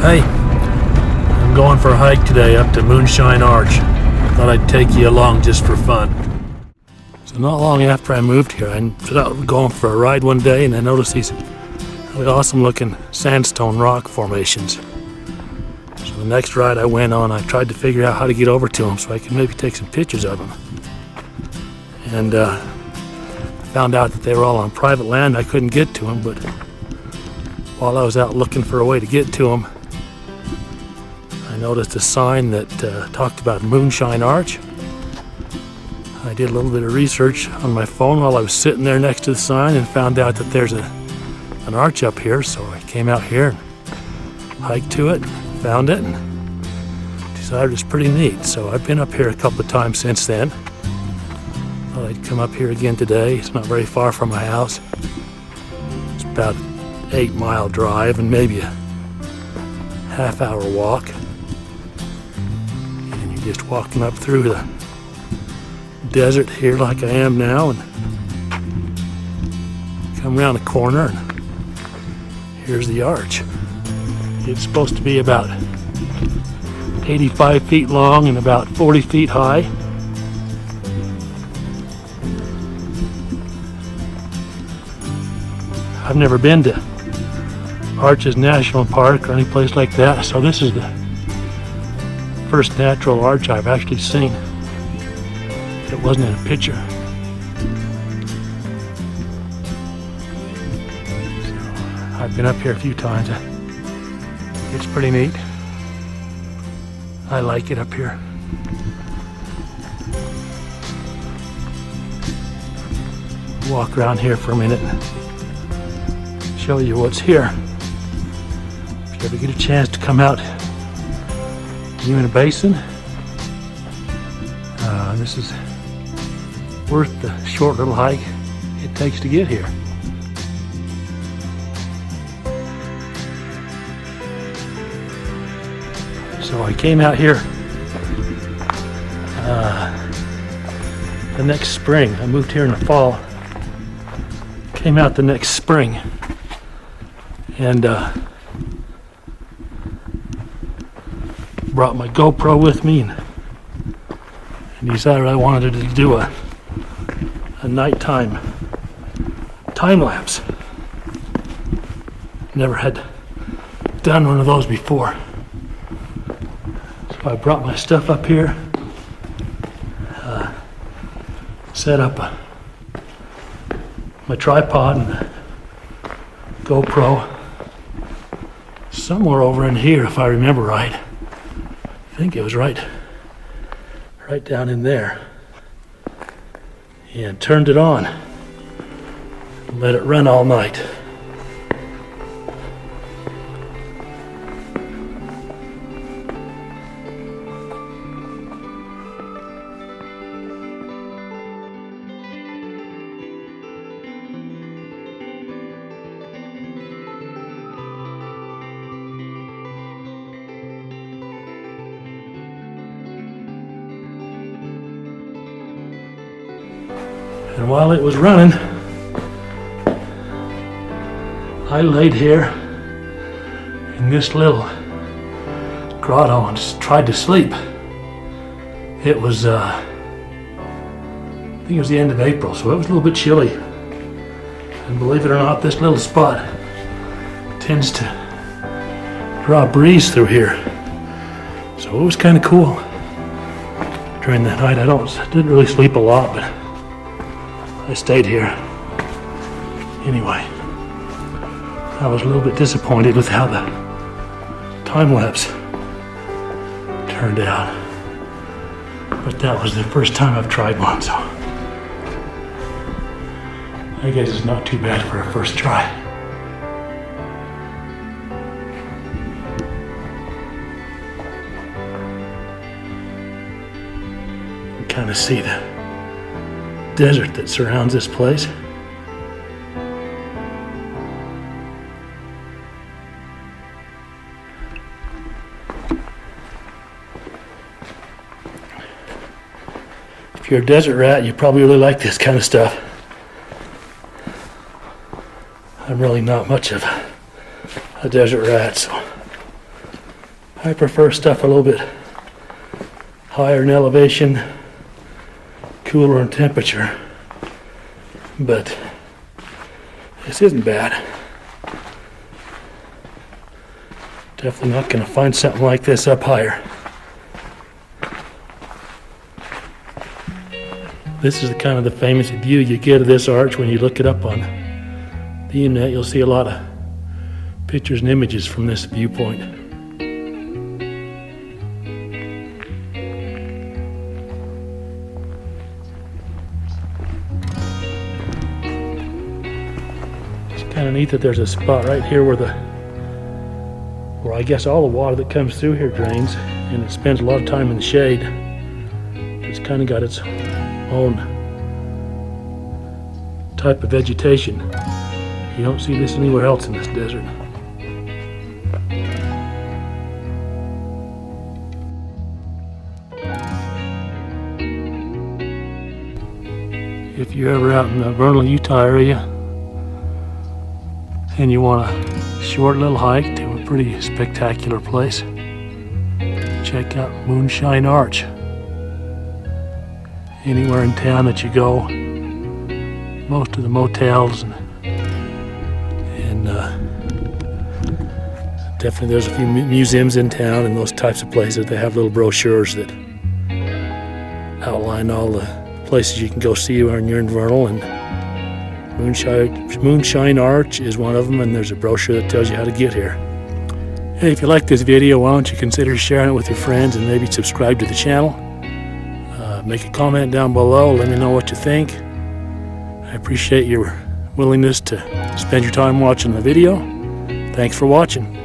Hey, I'm going for a hike today up to Moonshine Arch. Thought I'd take you along just for fun. So not long after I moved here, I was out going for a ride one day and I noticed these really awesome looking sandstone rock formations. So the next ride I went on, I tried to figure out how to get over to them so I could maybe take some pictures of them. And found out that they were all on private land. I couldn't get to them, but while I was out looking for a way to get to them, I noticed a sign that talked about Moonshine Arch. I did a little bit of research on my phone while I was sitting there next to the sign and found out that there's an arch up here, so I came out here and hiked to it, found it, and decided it was pretty neat. So I've been up here a couple of times since then. Thought I'd come up here again today. It's not very far from my house. It's about an 8-mile drive and maybe a half-hour walk. And you're just walking up through the desert here like I am now and come around the corner and here's the arch. It's supposed to be about 85 feet long and about 40 feet high. I've never been to Arches National Park or any place like that, so this is the first natural arch I've actually seen. It wasn't in a picture. So I've been up here a few times. It's pretty neat. I like it up here. Walk around here for a minute and show you what's here. If you ever get a chance to come out to Uinta Basin, this is worth the short little hike it takes to get here. So I came out here the next spring. I moved here in the fall. Came out the next spring and brought my GoPro with me and decided I wanted to do a nighttime time lapse. Never had done one of those before. So I brought my stuff up here, set up my tripod and GoPro somewhere over in here if I remember right. I think it was right down in there. And turned it on and let it run all night. And while it was running, I laid here in this little grotto and just tried to sleep. It was, I think it was the end of April, so it was a little bit chilly. And believe it or not, this little spot tends to draw a breeze through here. So it was kind of cool during the night. I didn't really sleep a lot, but I stayed here. Anyway, I was a little bit disappointed with how the time lapse turned out. But that was the first time I've tried one, so I guess it's not too bad for a first try. You can kind of see the desert that surrounds this place. If you're a desert rat, you probably really like this kind of stuff. I'm really not much of a desert rat, so I prefer stuff a little bit higher in elevation, cooler in temperature, but this isn't bad. Definitely not going to find something like this up higher. This is kind of the famous view you get of this arch when you look it up on the internet. You'll see a lot of pictures and images from this viewpoint. It's kind of neat that there's a spot right here where I guess all the water that comes through here drains, and it spends a lot of time in the shade. It's kind of got its own type of vegetation. You don't see this anywhere else in this desert. If you're ever out in the Vernal, Utah area and you want a short little hike to a pretty spectacular place, check out Moonshine Arch. Anywhere in town that you go, most of the motels and definitely there's a few museums in town and those types of places. They have little brochures that outline all the places you can go see when you're in Vernal, and Moonshine Arch is one of them, and there's a brochure that tells you how to get here. Hey, if you like this video, why don't you consider sharing it with your friends and maybe subscribe to the channel. Make a comment down below, let me know what you think. I appreciate your willingness to spend your time watching the video. Thanks for watching.